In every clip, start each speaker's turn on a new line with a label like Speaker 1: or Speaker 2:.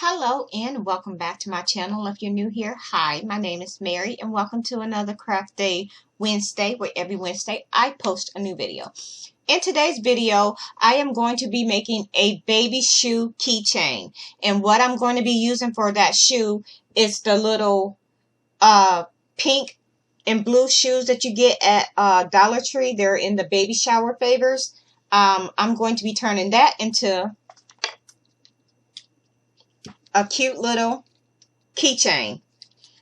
Speaker 1: Hello and welcome back to my channel. If you're new here, hi, my name is Mary and welcome to another Craft Day Wednesday, where every Wednesday I post a new video. In today's video, I am going to be making a baby shoe keychain, and what I'm going to be using for that shoe is the little pink and blue shoes that you get at Dollar Tree. They're in the baby shower favors. I'm going to be turning that into a cute little keychain.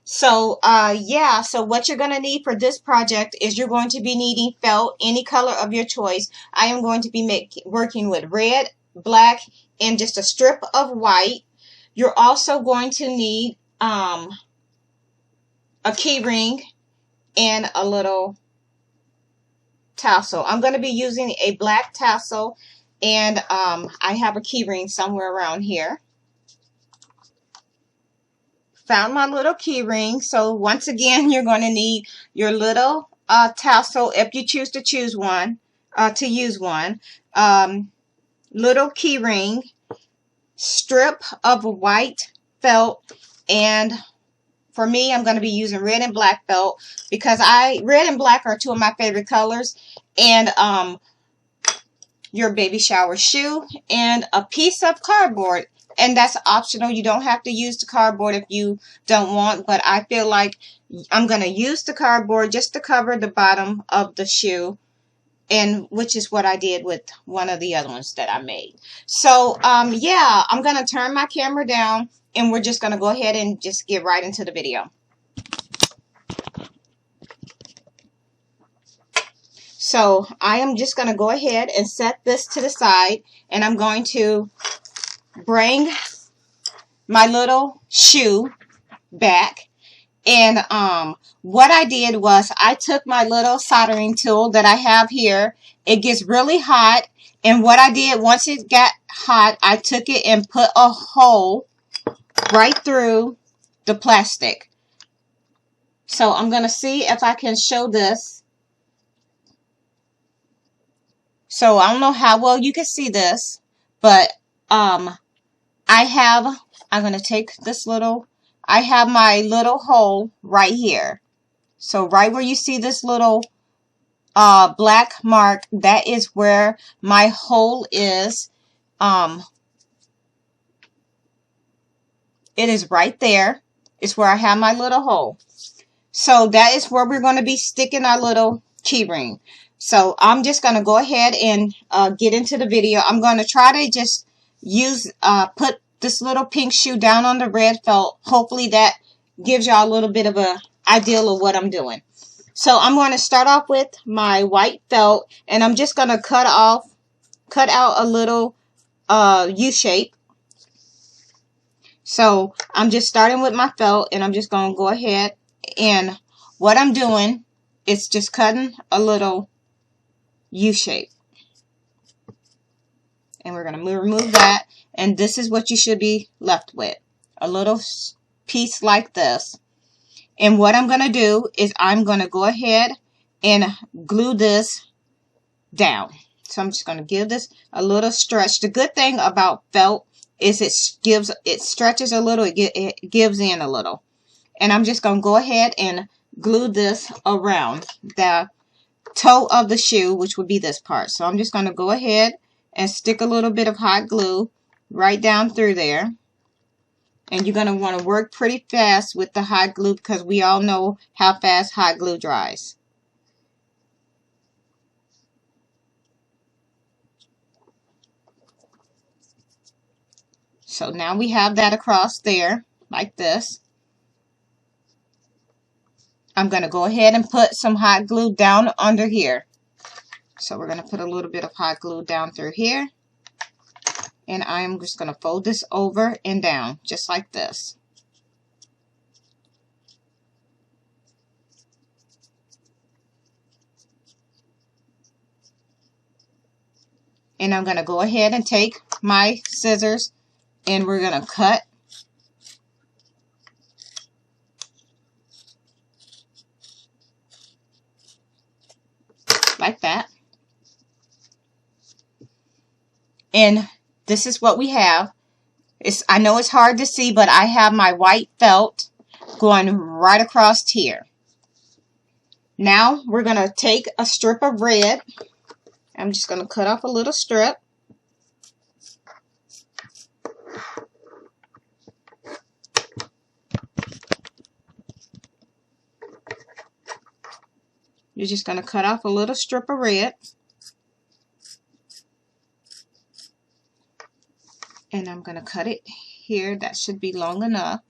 Speaker 1: So so what you're going to need for this project is you're going to be needing felt, any color of your choice. I am going to be working with red, black, and just a strip of white. You're also going to need a key ring and a little tassel. I'm going to be using a black tassel, and I have a key ring somewhere around here. Found my little key ring. So once again, you're going to need your little tassel if you choose to use one. Little key ring, strip of white felt, and for me, I'm going to be using red and black felt because red and black are two of my favorite colors. And your baby shower shoe and a piece of cardboard. And that's optional. You don't have to use the cardboard if you don't want, but I feel like I'm going to use the cardboard just to cover the bottom of the shoe, and which is what I did with one of the other ones that I made. So, yeah, I'm going to turn my camera down, and we're just going to go ahead and just get right into the video. So, I am just going to go ahead and set this to the side, and I'm going to bring my little shoe back. And what I did was I took my little soldering tool that I have here. It gets really hot, and what I did, once it got hot, I took it and put a hole right through the plastic. So I'm going to see if I can show this. So I don't know how well you can see this, but I'm going to take this I have my little hole right here. So right where you see this little black mark, that is where my hole is. It is right there. It's where I have my little hole. So that is where we're going to be sticking our little key ring. So I'm just going to go ahead and get into the video. I'm going to try to just put this little pink shoe down on the red felt. Hopefully that gives y'all a little bit of a idea of what I'm doing. So I'm going to start off with my white felt, and I'm just going to cut out a little U shape. So I'm just starting with my felt, and I'm just going to go ahead, and what I'm doing is just cutting a little U shape. And we're going to remove that. And this is what you should be left with. A little piece like this. And what I'm going to do is I'm going to go ahead and glue this down. So I'm just going to give this a little stretch. The good thing about felt is it stretches a little. It gives in a little. And I'm just going to go ahead and glue this around the toe of the shoe, which would be this part. So I'm just going to go ahead and stick a little bit of hot glue right down through there. And you're going to want to work pretty fast with the hot glue because we all know how fast hot glue dries. So now we have that across there like this. I'm going to go ahead and put some hot glue down under here. So we're going to put a little bit of hot glue down through here. And I'm just going to fold this over and down, just like this. And I'm going to go ahead and take my scissors, and we're going to cut like that. And this is what we have. I know it's hard to see, but I have my white felt going right across here. Now we're going to take a strip of red. I'm just going to cut off a little strip. You're just going to cut off a little strip of red. And I'm going to cut it here. That should be long enough.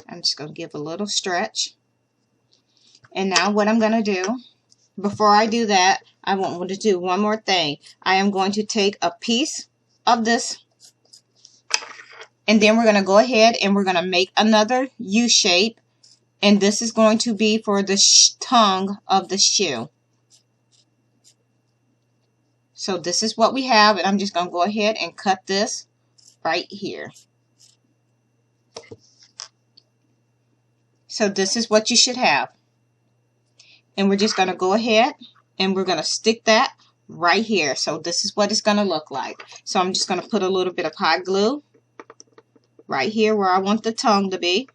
Speaker 1: I'm just going to give a little stretch. And now what I'm going to do, before I do that, I want to do one more thing. I am going to take a piece of this, and then we're going to go ahead and we're going to make another U shape. And this is going to be for the tongue of the shoe. So this is what we have, and I'm just going to go ahead and cut this right here. So this is what you should have. And we're just going to go ahead and we're going to stick that right here. So this is what it's going to look like. So I'm just going to put a little bit of hot glue right here where I want the tongue to be.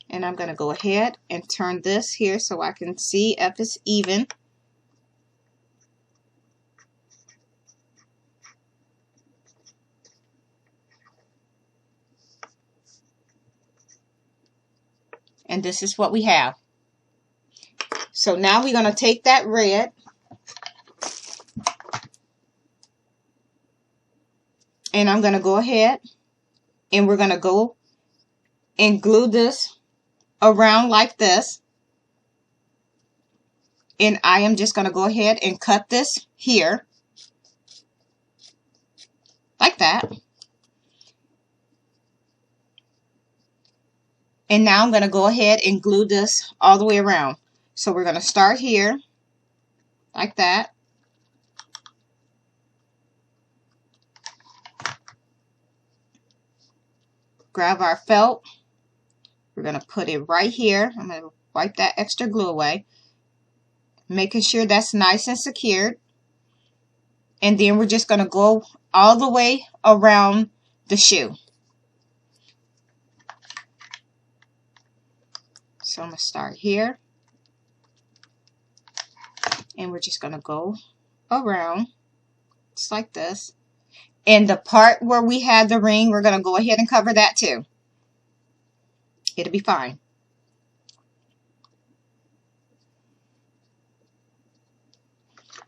Speaker 1: And I'm going to go ahead and turn this here so I can see if it's even. And this is what we have. So now we're going to take that red and I'm going to go ahead and we're going to go and glue this around like this. And I am just going to go ahead and cut this here like that. And now I'm going to go ahead and glue this all the way around. So we're going to start here like that. Grab our felt. We're going to put it right here. I'm going to wipe that extra glue away, making sure that's nice and secured. And then we're just going to go all the way around the shoe. So I'm going to start here. And we're just going to go around just like this. And the part where we had the ring, we're going to go ahead and cover that too. It'll be fine.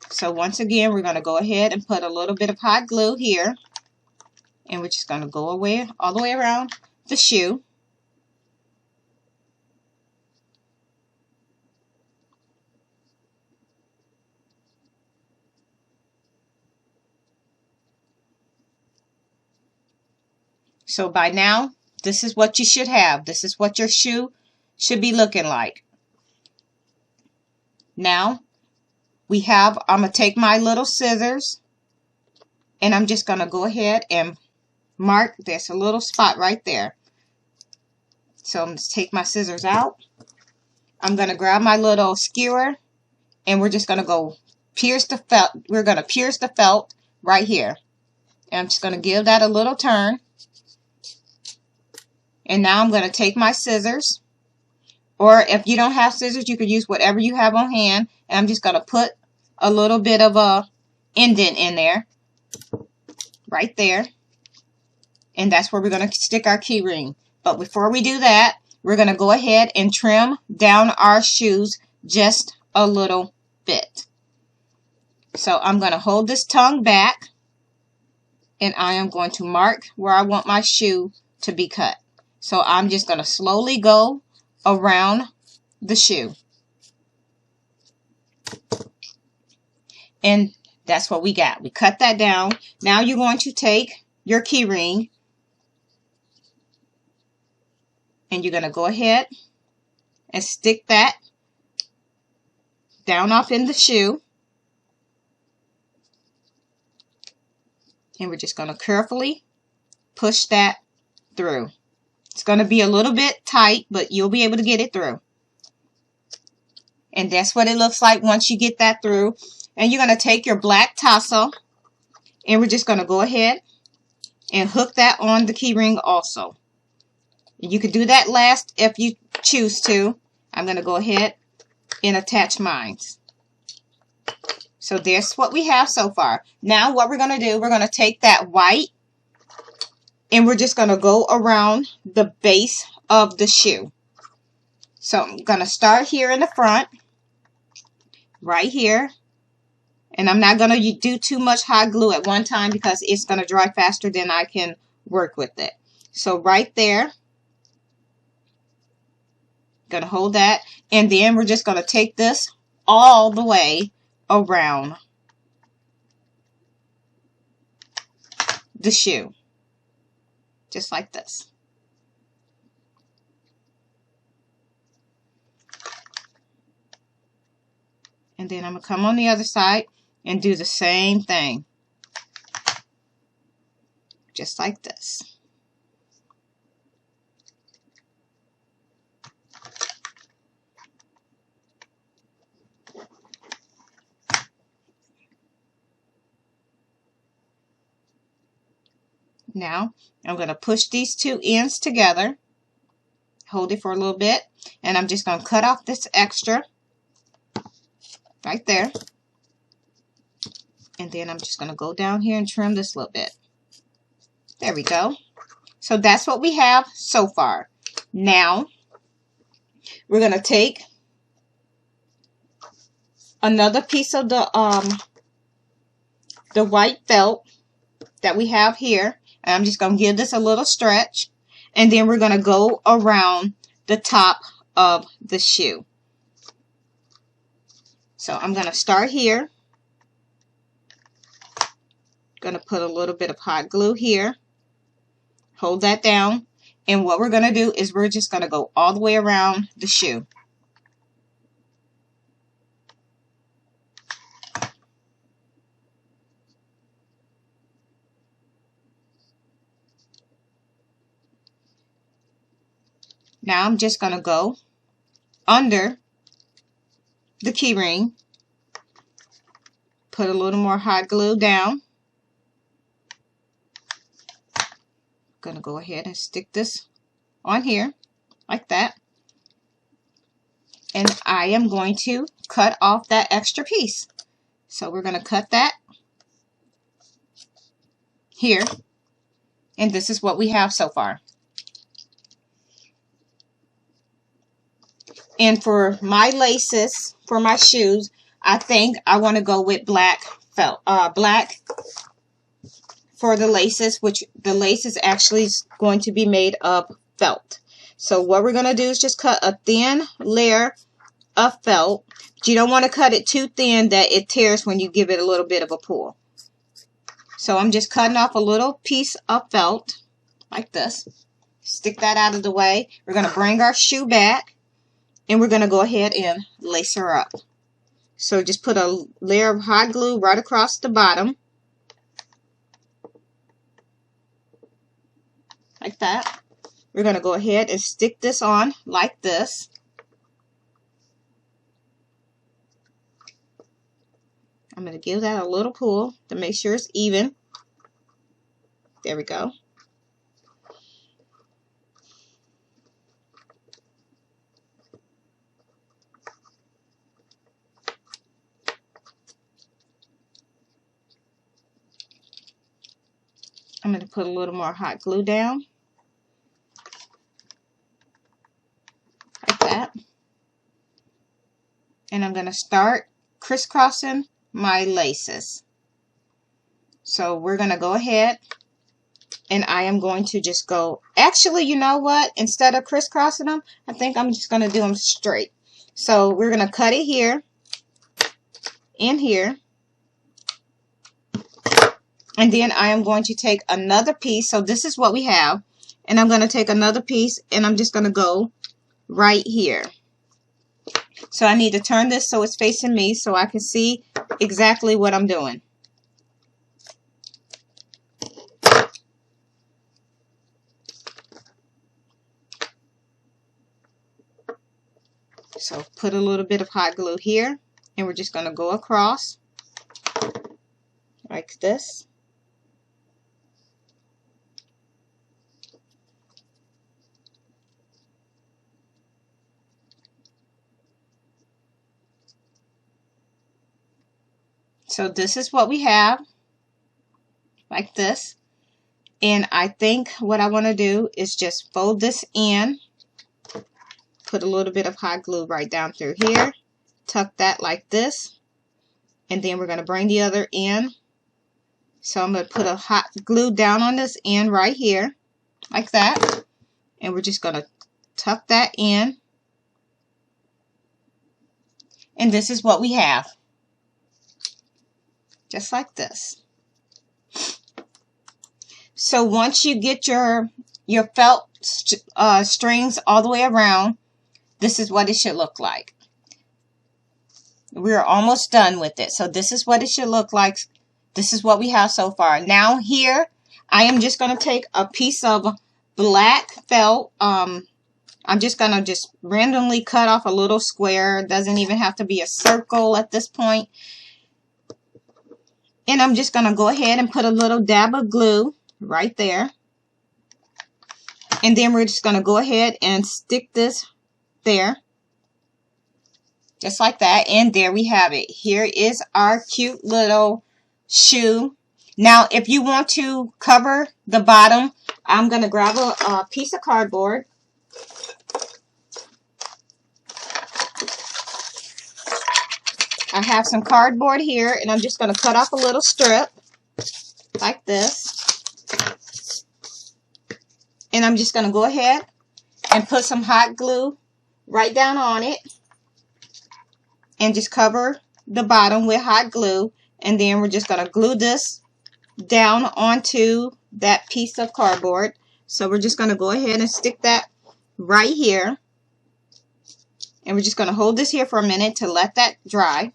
Speaker 1: So once again, we're going to go ahead and put a little bit of hot glue here. And we're just going to go away all the way around the shoe. So by now, this is what you should have. This is what your shoe should be looking like. Now, I'm going to take my little scissors and I'm just going to go ahead and mark. There's a little spot right there. So I'm going to take my scissors out. I'm going to grab my little skewer and we're just going to go pierce the felt. We're going to pierce the felt right here. And I'm just going to give that a little turn. And now I'm going to take my scissors, or if you don't have scissors, you could use whatever you have on hand. And I'm just going to put a little bit of a indent in there, right there. And that's where we're going to stick our key ring. But before we do that, we're going to go ahead and trim down our shoes just a little bit. So I'm going to hold this tongue back, and I am going to mark where I want my shoe to be cut. So I'm just going to slowly go around the shoe. And that's what we got. We cut that down. Now you're going to take your key ring and you're going to go ahead and stick that down off in the shoe. And we're just going to carefully push that through. It's going to be a little bit tight, but you'll be able to get it through. And that's what it looks like once you get that through. And you're going to take your black tassel And we're just going to go ahead and hook that on the key ring also. You could do that last if you choose to. I'm going to go ahead and attach mine. So there's what we have so far. Now what we're going to do, we're going to take that white and we're just going to go around the base of the shoe. So I'm going to start here in the front, right here. And I'm not going to do too much hot glue at one time because it's going to dry faster than I can work with it. So right there, going to hold that. And then we're just going to take this all the way around the shoe. Just like this. And then I'm going to come on the other side and do the same thing. Just like this. Now, I'm going to push these two ends together. Hold it for a little bit. And I'm just going to cut off this extra. Right there. And then I'm just going to go down here and trim this a little bit. There we go. So that's what we have so far. Now, we're going to take another piece of the white felt that we have here. And I'm just going to give this a little stretch. And then we're going to go around the top of the shoe. So I'm going to start here. Going to put a little bit of hot glue here. Hold that down. And what we're going to do is we're just going to go all the way around the shoe. Now I'm just going to go under the key ring, put a little more hot glue down. I'm going to go ahead and stick this on here like that. And I am going to cut off that extra piece. So we're going to cut that here. And this is what we have so far. And for my laces, for my shoes, I think I want to go with black felt, black for the laces, which the lace is actually going to be made of felt. So what we're going to do is just cut a thin layer of felt. But you don't want to cut it too thin that it tears when you give it a little bit of a pull. So I'm just cutting off a little piece of felt like this. Stick that out of the way. We're going to bring our shoe back. And we're going to go ahead and lace her up. So just put a layer of hot glue right across the bottom. Like that. We're going to go ahead and stick this on like this. I'm going to give that a little pull to make sure it's even. There we go. I'm going to put a little more hot glue down. Like that. And I'm going to start crisscrossing my laces. So we're going to go ahead and I am going to just go, actually, you know what? Instead of crisscrossing them, I think I'm just going to do them straight. So we're going to cut it here and here. And then I am going to take another piece. So this is what we have. And I'm going to take another piece and I'm just going to go right here. So I need to turn this so it's facing me so I can see exactly what I'm doing. So put a little bit of hot glue here and we're just going to go across like this. So this is what we have, like this. And I think what I want to do is just fold this in, put a little bit of hot glue right down through here, tuck that like this, and then we're going to bring the other end. So I'm going to put a hot glue down on this end right here, like that, and we're just going to tuck that in. And this is what we have, just like this. So once you get your felt strings all the way around, this is what it should look like. We're almost done with it. So this is what it should look like. This is what we have so far. Now here, I am just going to take a piece of black felt. I'm just going to randomly cut off a little square. It doesn't even have to be a circle at this point. And I'm just going to go ahead and put a little dab of glue right there. And then we're just going to go ahead and stick this there. Just like that. And there we have it. Here is our cute little shoe. Now, if you want to cover the bottom, I'm going to grab a piece of cardboard. I have some cardboard here, and I'm just going to cut off a little strip like this. And I'm just going to go ahead and put some hot glue right down on it and just cover the bottom with hot glue. And then we're just going to glue this down onto that piece of cardboard. So we're just going to go ahead and stick that right here. And we're just going to hold this here for a minute to let that dry.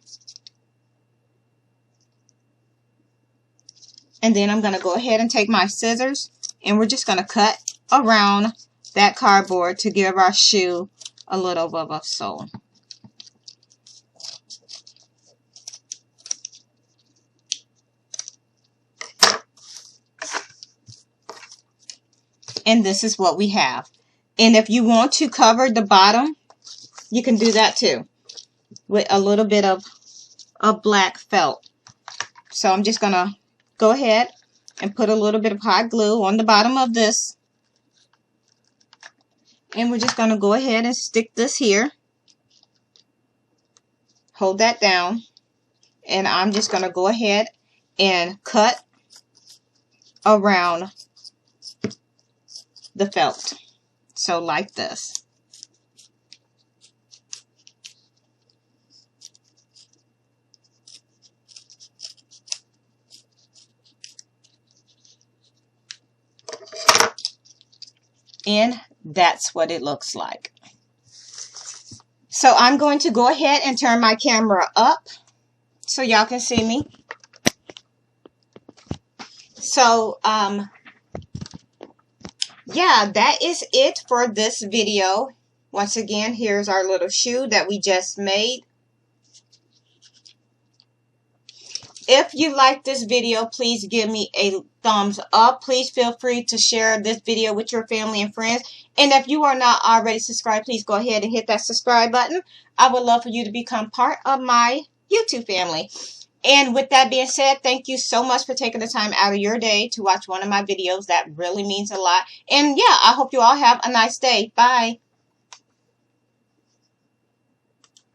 Speaker 1: And then I'm going to go ahead and take my scissors and we're just going to cut around that cardboard to give our shoe a little bit of a sole. And this is what we have. And if you want to cover the bottom, you can do that too with a little bit of black felt. So I'm just going to go ahead and put a little bit of hot glue on the bottom of this. And we're just going to go ahead and stick this here. Hold that down. And I'm just going to go ahead and cut around the felt. So like this. And that's what it looks like. So I'm going to go ahead and turn my camera up so y'all can see me. So yeah, that is it for this video. Once again, here's our little shoe that we just made. If you like this video, please give me a thumbs up. Please feel free to share this video with your family and friends. And if you are not already subscribed, please go ahead and hit that subscribe button. I would love for you to become part of my YouTube family. And with that being said, thank you so much for taking the time out of your day to watch one of my videos. That really means a lot. And yeah, I hope you all have a nice day. Bye.